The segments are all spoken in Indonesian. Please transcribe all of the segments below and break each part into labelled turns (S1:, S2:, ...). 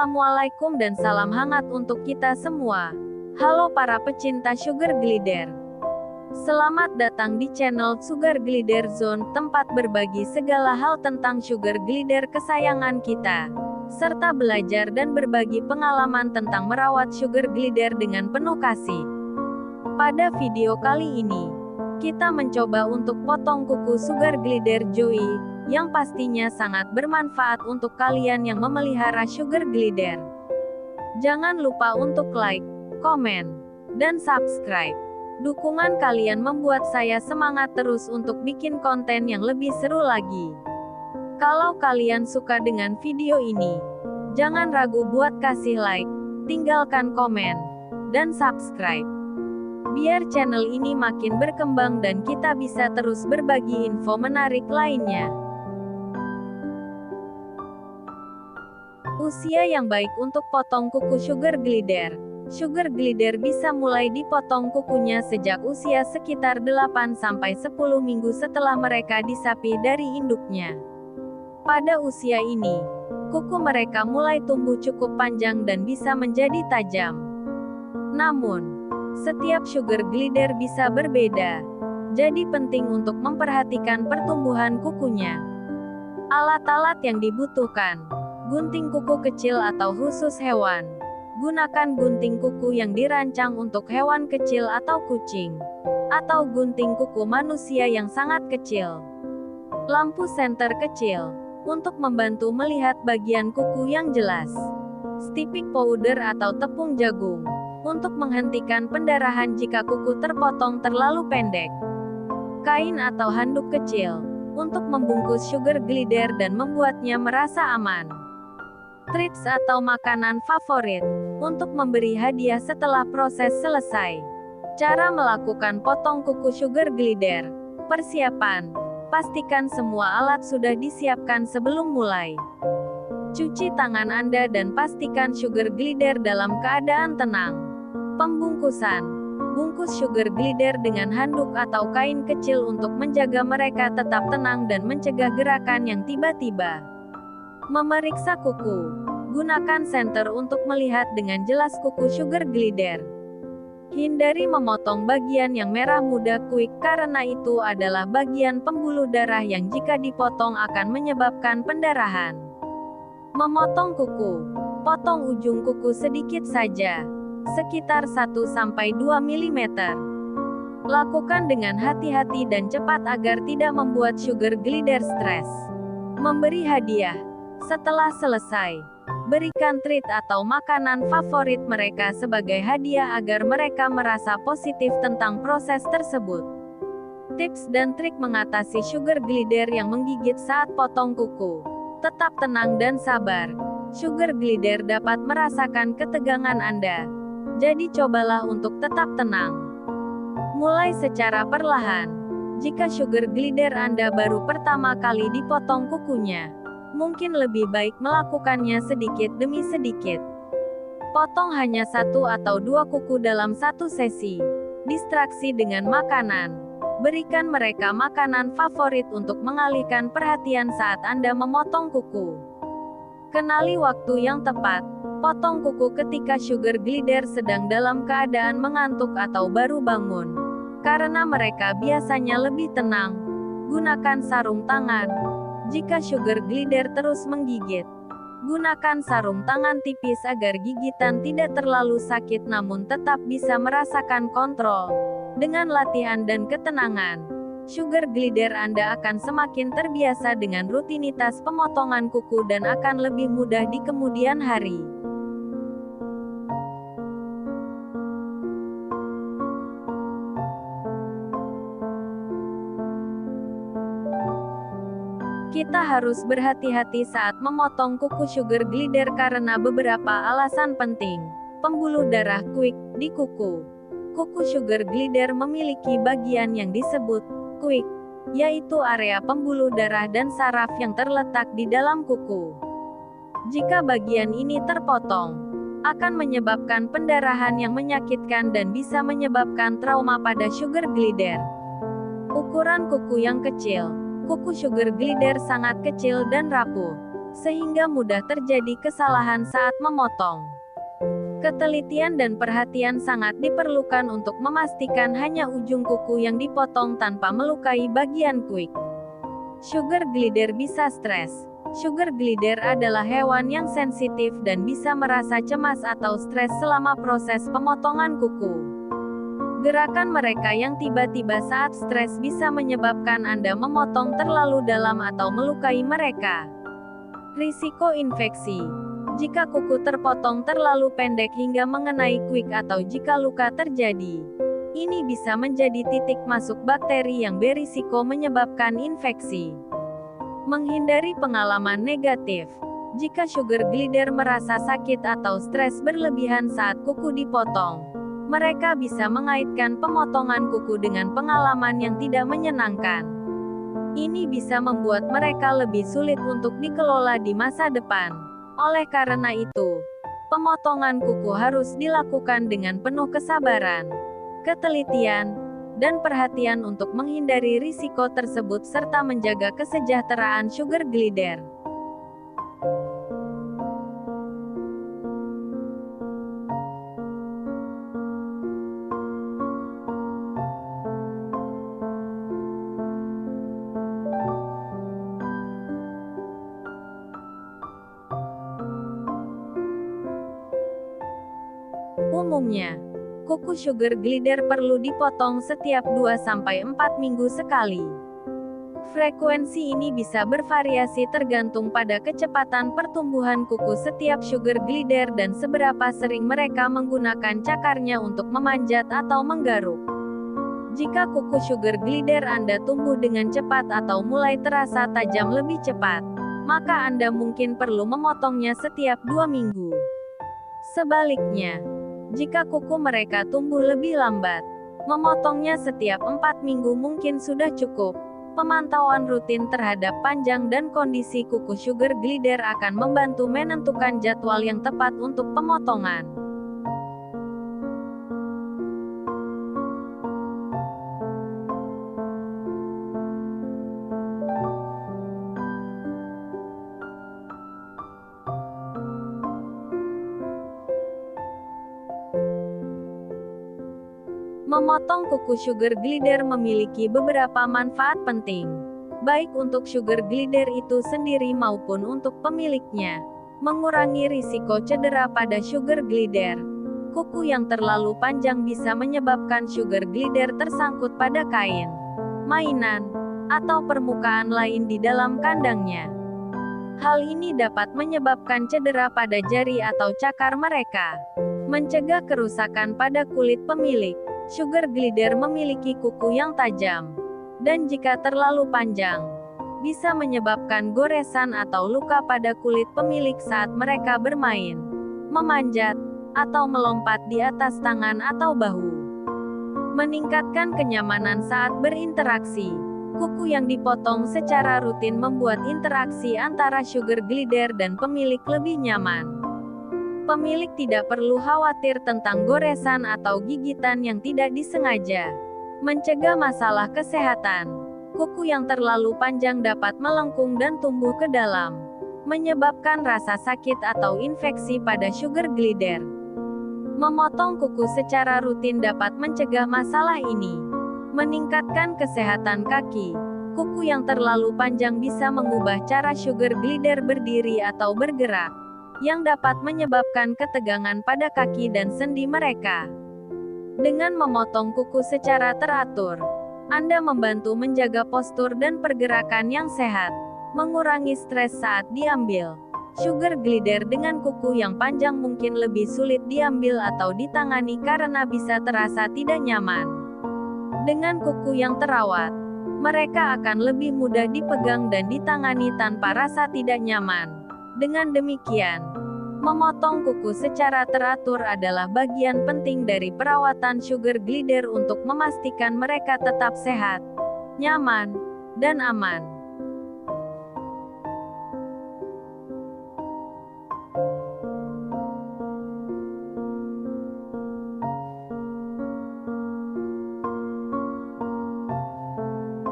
S1: Assalamualaikum dan salam hangat untuk kita semua. Halo para pecinta sugar glider. Selamat datang di channel Sugar Glider Zone, tempat berbagi segala hal tentang sugar glider kesayangan kita, serta belajar dan berbagi pengalaman tentang merawat sugar glider dengan penuh kasih. Pada video kali ini, kita mencoba untuk potong kuku sugar glider Joey, yang pastinya sangat bermanfaat untuk kalian yang memelihara sugar glider. Jangan lupa untuk like, komen, dan subscribe. Dukungan kalian membuat saya semangat terus untuk bikin konten yang lebih seru lagi. Kalau kalian suka dengan video ini, jangan ragu buat kasih like, tinggalkan komen, dan subscribe. Biar channel ini makin berkembang dan kita bisa terus berbagi info menarik lainnya. Usia yang baik untuk potong kuku sugar glider. Sugar glider bisa mulai dipotong kukunya sejak usia sekitar 8-10 minggu setelah mereka disapi dari induknya. Pada usia ini, kuku mereka mulai tumbuh cukup panjang dan bisa menjadi tajam. Namun, setiap sugar glider bisa berbeda. Jadi penting untuk memperhatikan pertumbuhan kukunya. Alat-alat yang dibutuhkan: gunting kuku kecil atau khusus hewan. Gunakan gunting kuku yang dirancang untuk hewan kecil atau kucing, atau gunting kuku manusia yang sangat kecil. Lampu senter kecil, untuk membantu melihat bagian kuku yang jelas. Stipping powder atau tepung jagung, untuk menghentikan pendarahan jika kuku terpotong terlalu pendek. Kain atau handuk kecil, untuk membungkus sugar glider dan membuatnya merasa aman. Treats atau makanan favorit, untuk memberi hadiah setelah proses selesai. Cara melakukan potong kuku sugar glider. Persiapan: pastikan semua alat sudah disiapkan sebelum mulai. Cuci tangan Anda dan pastikan sugar glider dalam keadaan tenang. Pembungkusan: bungkus sugar glider dengan handuk atau kain kecil untuk menjaga mereka tetap tenang dan mencegah gerakan yang tiba-tiba. Memeriksa kuku. Gunakan senter untuk melihat dengan jelas kuku sugar glider. Hindari memotong bagian yang merah muda quick karena itu adalah bagian pembuluh darah yang jika dipotong akan menyebabkan pendarahan. Memotong kuku. Potong ujung kuku sedikit saja, sekitar 1-2 mm. Lakukan dengan hati-hati dan cepat agar tidak membuat sugar glider stres. Memberi hadiah. Setelah selesai, berikan treat atau makanan favorit mereka sebagai hadiah agar mereka merasa positif tentang proses tersebut. Tips dan trik mengatasi sugar glider yang menggigit saat potong kuku. Tetap tenang dan sabar. Sugar glider dapat merasakan ketegangan Anda. Jadi cobalah untuk tetap tenang. Mulai secara perlahan. Jika sugar glider Anda baru pertama kali dipotong kukunya, mungkin lebih baik melakukannya sedikit demi sedikit. Potong hanya 1 atau 2 kuku dalam satu sesi. Distraksi dengan makanan. Berikan mereka makanan favorit untuk mengalihkan perhatian saat Anda memotong kuku. Kenali waktu yang tepat. Potong kuku ketika sugar glider sedang dalam keadaan mengantuk atau baru bangun. Karena mereka biasanya lebih tenang. Gunakan sarung tangan. Jika sugar glider terus menggigit, gunakan sarung tangan tipis agar gigitan tidak terlalu sakit namun tetap bisa merasakan kontrol. Dengan latihan dan ketenangan, sugar glider Anda akan semakin terbiasa dengan rutinitas pemotongan kuku dan akan lebih mudah di kemudian hari. Kita harus berhati-hati saat memotong kuku sugar glider karena beberapa alasan penting. Pembuluh darah quick di kuku. Kuku sugar glider memiliki bagian yang disebut quick, yaitu area pembuluh darah dan saraf yang terletak di dalam kuku. Jika bagian ini terpotong, akan menyebabkan pendarahan yang menyakitkan dan bisa menyebabkan trauma pada sugar glider. Ukuran kuku yang kecil. Kuku sugar glider sangat kecil dan rapuh. sehingga mudah terjadi kesalahan saat memotong. Ketelitian dan perhatian sangat diperlukan untuk memastikan hanya ujung kuku yang dipotong tanpa melukai bagian kuik. Sugar glider bisa stres. Sugar glider adalah hewan yang sensitif dan bisa merasa cemas atau stres selama proses pemotongan kuku. Gerakan mereka yang tiba-tiba saat stres bisa menyebabkan Anda memotong terlalu dalam atau melukai mereka. Risiko infeksi. Jika kuku terpotong terlalu pendek hingga mengenai kuik atau jika luka terjadi, ini bisa menjadi titik masuk bakteri yang berisiko menyebabkan infeksi. Menghindari pengalaman negatif. Jika sugar glider merasa sakit atau stres berlebihan saat kuku dipotong, mereka bisa mengaitkan pemotongan kuku dengan pengalaman yang tidak menyenangkan. Ini bisa membuat mereka lebih sulit untuk dikelola di masa depan. Oleh karena itu, pemotongan kuku harus dilakukan dengan penuh kesabaran, ketelitian, dan perhatian untuk menghindari risiko tersebut serta menjaga kesejahteraan sugar glider. Umumnya, kuku sugar glider perlu dipotong setiap 2-4 minggu sekali. Frekuensi ini bisa bervariasi tergantung pada kecepatan pertumbuhan kuku setiap sugar glider dan seberapa sering mereka menggunakan cakarnya untuk memanjat atau menggaruk. Jika kuku sugar glider Anda tumbuh dengan cepat atau mulai terasa tajam lebih cepat, maka Anda mungkin perlu memotongnya setiap 2 minggu. Sebaliknya, jika kuku mereka tumbuh lebih lambat, memotongnya setiap 4 minggu mungkin sudah cukup. Pemantauan rutin terhadap panjang dan kondisi kuku sugar glider akan membantu menentukan jadwal yang tepat untuk pemotongan. Memotong kuku sugar glider memiliki beberapa manfaat penting, baik untuk sugar glider itu sendiri maupun untuk pemiliknya. Mengurangi risiko cedera pada sugar glider. Kuku yang terlalu panjang bisa menyebabkan sugar glider tersangkut pada kain, mainan, atau permukaan lain di dalam kandangnya. Hal ini dapat menyebabkan cedera pada jari atau cakar mereka. Mencegah kerusakan pada kulit pemilik. Sugar glider memiliki kuku yang tajam, dan jika terlalu panjang, bisa menyebabkan goresan atau luka pada kulit pemilik saat mereka bermain, memanjat, atau melompat di atas tangan atau bahu. Meningkatkan kenyamanan saat berinteraksi. Kuku yang dipotong secara rutin membuat interaksi antara sugar glider dan pemilik lebih nyaman. Pemilik tidak perlu khawatir tentang goresan atau gigitan yang tidak disengaja. Mencegah masalah kesehatan. Kuku yang terlalu panjang dapat melengkung dan tumbuh ke dalam, menyebabkan rasa sakit atau infeksi pada sugar glider. Memotong kuku secara rutin dapat mencegah masalah ini. Meningkatkan kesehatan kaki. Kuku yang terlalu panjang bisa mengubah cara sugar glider berdiri atau bergerak, yang dapat menyebabkan ketegangan pada kaki dan sendi mereka. Dengan memotong kuku secara teratur, Anda membantu menjaga postur dan pergerakan yang sehat, mengurangi stres saat diambil. Sugar glider dengan kuku yang panjang mungkin lebih sulit diambil atau ditangani karena bisa terasa tidak nyaman. Dengan kuku yang terawat, mereka akan lebih mudah dipegang dan ditangani tanpa rasa tidak nyaman. Dengan demikian, memotong kuku secara teratur adalah bagian penting dari perawatan sugar glider untuk memastikan mereka tetap sehat, nyaman, dan aman.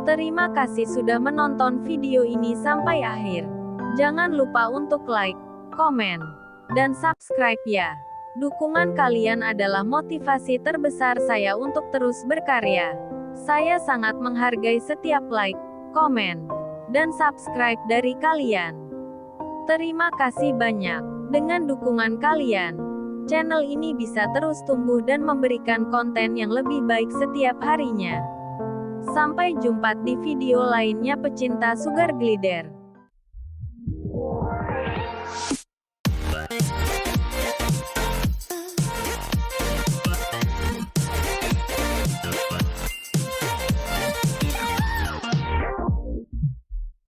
S1: Terima kasih sudah menonton video ini sampai akhir. Jangan lupa untuk like, komen, dan subscribe ya. Dukungan kalian adalah motivasi terbesar saya untuk terus berkarya. Saya sangat menghargai setiap like, komen, dan subscribe dari kalian. Terima kasih banyak. Dengan dukungan kalian, channel ini bisa terus tumbuh dan memberikan konten yang lebih baik setiap harinya. Sampai jumpa di video lainnya pecinta sugar glider.